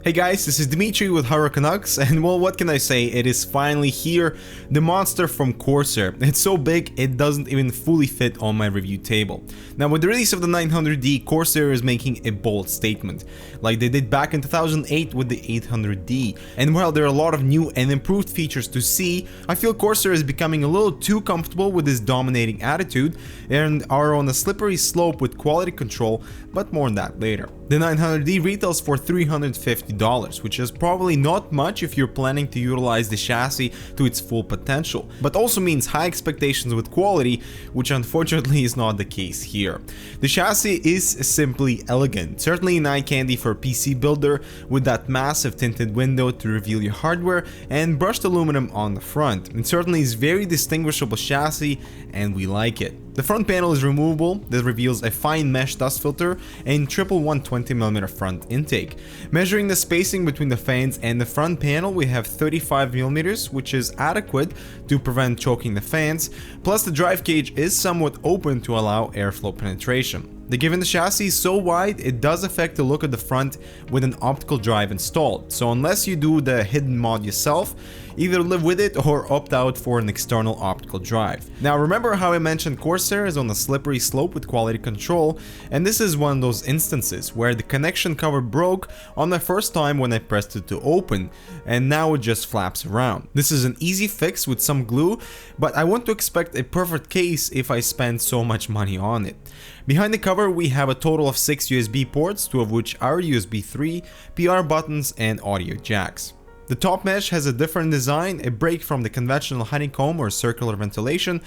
Hey guys, this is Dimitri with Canucks, and well, what can I say, it is finally here, the monster from Corsair. It's so big, it doesn't even fully fit on my review table. Now with the release of the 900D, Corsair is making a bold statement, like they did back in 2008 with the 800D. And while there are a lot of new and improved features to see, I feel Corsair is becoming a little too comfortable with this dominating attitude and are on a slippery slope with quality control, but more on that later. The 900D retails for $350, which is probably not much if you're planning to utilize the chassis to its full potential, but also means high expectations with quality, which unfortunately is not the case here. The chassis is simply elegant, certainly an eye candy for a PC builder, with that massive tinted window to reveal your hardware and brushed aluminum on the front. It certainly is very distinguishable chassis, and we like it. The front panel is removable. That reveals a fine mesh dust filter and triple 120mm front intake. Measuring the spacing between the fans and the front panel, we have 35mm, which is adequate to prevent choking the fans, plus the drive cage is somewhat open to allow airflow penetration. Given the chassis is so wide, it does affect the look of the front with an optical drive installed, so unless you do the hidden mod yourself, either live with it or opt out for an external optical drive. Now remember how I mentioned Corsair is on a slippery slope with quality control, and this is one of those instances where the connection cover broke on the first time when I pressed it to open, and now it just flaps around. This is an easy fix with some glue, but I want to expect a perfect case if I spend so much money on it. Behind the cover we have a total of 6 USB ports, 2 of which are USB 3, PR buttons and audio jacks. The top mesh has a different design, a break from the conventional honeycomb or circular ventilation,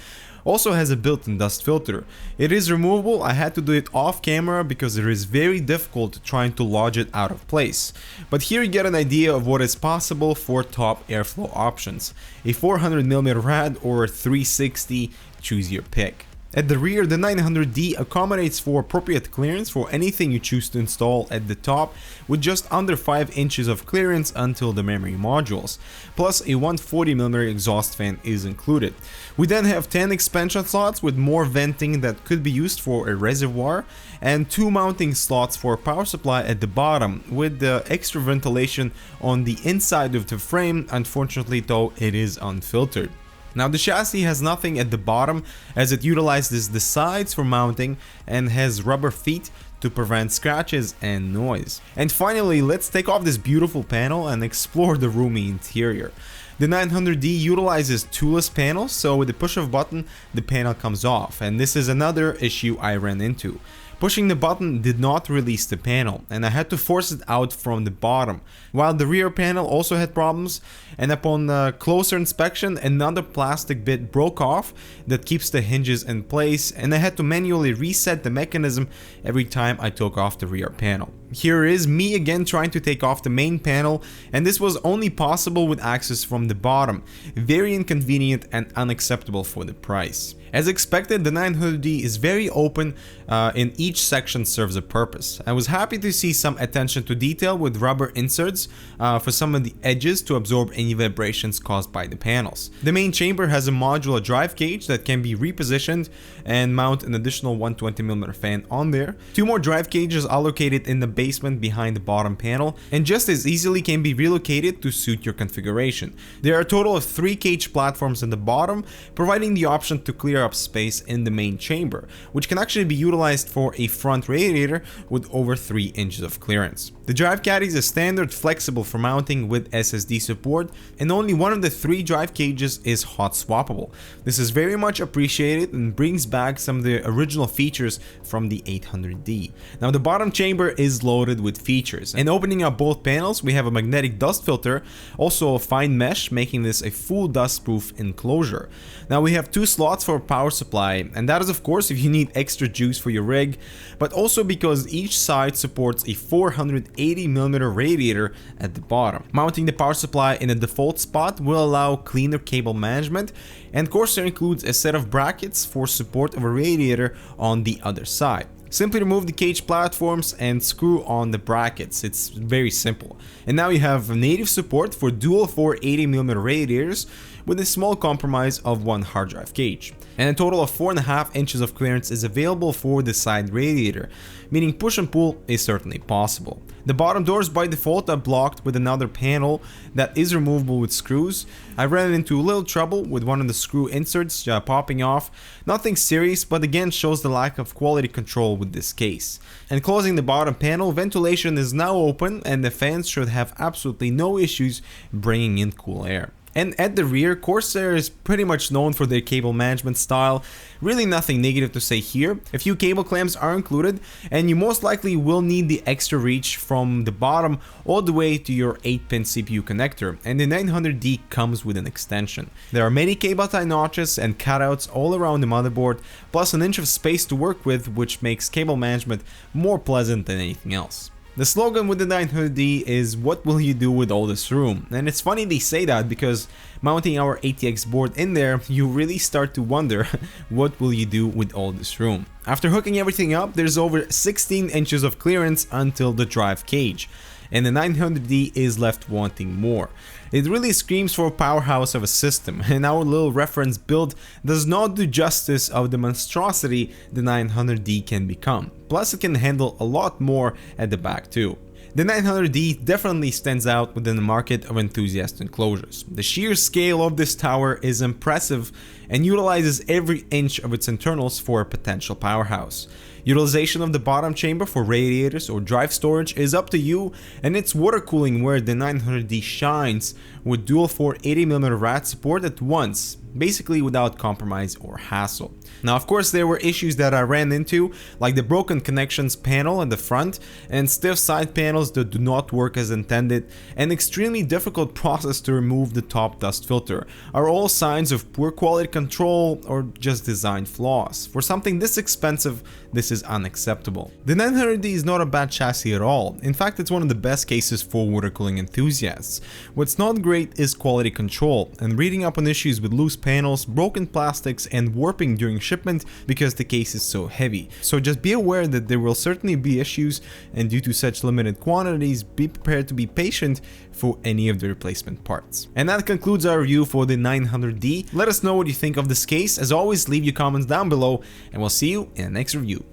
also has a built-in dust filter. It is removable. I had to do it off camera because it is very difficult trying to lodge it out of place. But here you get an idea of what is possible for top airflow options. A 400mm rad or 360, choose your pick. At the rear, the 900D accommodates for appropriate clearance for anything you choose to install at the top, with just under 5 inches of clearance until the memory modules, plus a 140mm exhaust fan is included. We then have 10 expansion slots with more venting that could be used for a reservoir, and 2 mounting slots for power supply at the bottom, with the extra ventilation on the inside of the frame. Unfortunately though, it is unfiltered. Now the chassis has nothing at the bottom, as it utilizes the sides for mounting and has rubber feet to prevent scratches and noise. And finally, let's take off this beautiful panel and explore the roomy interior. The 900D utilizes toolless panels, so with the push of a button the panel comes off, and this is another issue I ran into. Pushing the button did not release the panel, and I had to force it out from the bottom, while the rear panel also had problems, and upon closer inspection another plastic bit broke off that keeps the hinges in place, and I had to manually reset the mechanism every time I took off the rear panel. Here is me again trying to take off the main panel, and this was only possible with access from the bottom. Very inconvenient and unacceptable for the price. As expected, the 900D is very open, and each section serves a purpose. I was happy to see some attention to detail with rubber inserts for some of the edges to absorb any vibrations caused by the panels. The main chamber has a modular drive cage that can be repositioned and mount an additional 120mm fan on there. 2 more drive cages are located in the basement behind the bottom panel, and just as easily can be relocated to suit your configuration. There are a total of 3 cage platforms in the bottom, providing the option to clear up space in the main chamber, which can actually be utilized for a front radiator with over 3 inches of clearance. The drive caddy is a standard flexible for mounting with SSD support, and only one of the 3 drive cages is hot swappable. This is very much appreciated and brings back some of the original features from the 800D. Now the bottom chamber is loaded with features, and opening up both panels we have a magnetic dust filter, also a fine mesh, making this a full dust proof enclosure. Now we have 2 slots for power supply, and that is of course if you need extra juice for your rig, but also because each side supports a 480mm radiator at the bottom. Mounting the power supply in a default spot will allow cleaner cable management, and Corsair includes a set of brackets for support of a radiator on the other side. Simply remove the cage platforms and screw on the brackets. It's very simple. And now you have native support for dual 480mm radiators, with a small compromise of one hard drive cage. And a total of 4.5 inches of clearance is available for the side radiator, meaning push and pull is certainly possible. The bottom doors by default are blocked with another panel that is removable with screws. I ran into a little trouble with one of the screw inserts popping off. Nothing serious, but again shows the lack of quality control with this case. And closing the bottom panel, ventilation is now open and the fans should have absolutely no issues bringing in cool air. And at the rear, Corsair is pretty much known for their cable management style. Really nothing negative to say here. A few cable clamps are included, and you most likely will need the extra reach from the bottom all the way to your 8-pin CPU connector, and the 900D comes with an extension. There are many cable tie notches and cutouts all around the motherboard, plus an inch of space to work with, which makes cable management more pleasant than anything else. The slogan with the 900D is "What will you do with all this room?" And it's funny they say that because mounting our ATX board in there, you really start to wonder what will you do with all this room. After hooking everything up, there's over 16 inches of clearance until the drive cage, and the 900D is left wanting more. It really screams for a powerhouse of a system, and our little reference build does not do justice of the monstrosity the 900D can become. Plus it can handle a lot more at the back too. The 900D definitely stands out within the market of enthusiast enclosures. The sheer scale of this tower is impressive and utilizes every inch of its internals for a potential powerhouse. Utilization of the bottom chamber for radiators or drive storage is up to you, and it's water cooling where the 900D shines with dual 480mm rad support at once, basically without compromise or hassle. Now of course there were issues that I ran into, like the broken connections panel at the front and stiff side panels that do not work as intended, and extremely difficult process to remove the top dust filter, are all signs of poor quality control or just design flaws. For something this expensive, this is unacceptable. The 900D is not a bad chassis at all. In fact, it's one of the best cases for water cooling enthusiasts. What's not great is quality control, and reading up on issues with loose panels, broken plastics, and warping during shipment because the case is so heavy. So just be aware that there will certainly be issues, and due to such limited quantities, be prepared to be patient for any of the replacement parts. And that concludes our review for the 900D. Let us know what you think of this case. As always, leave your comments down below, and we'll see you in the next review.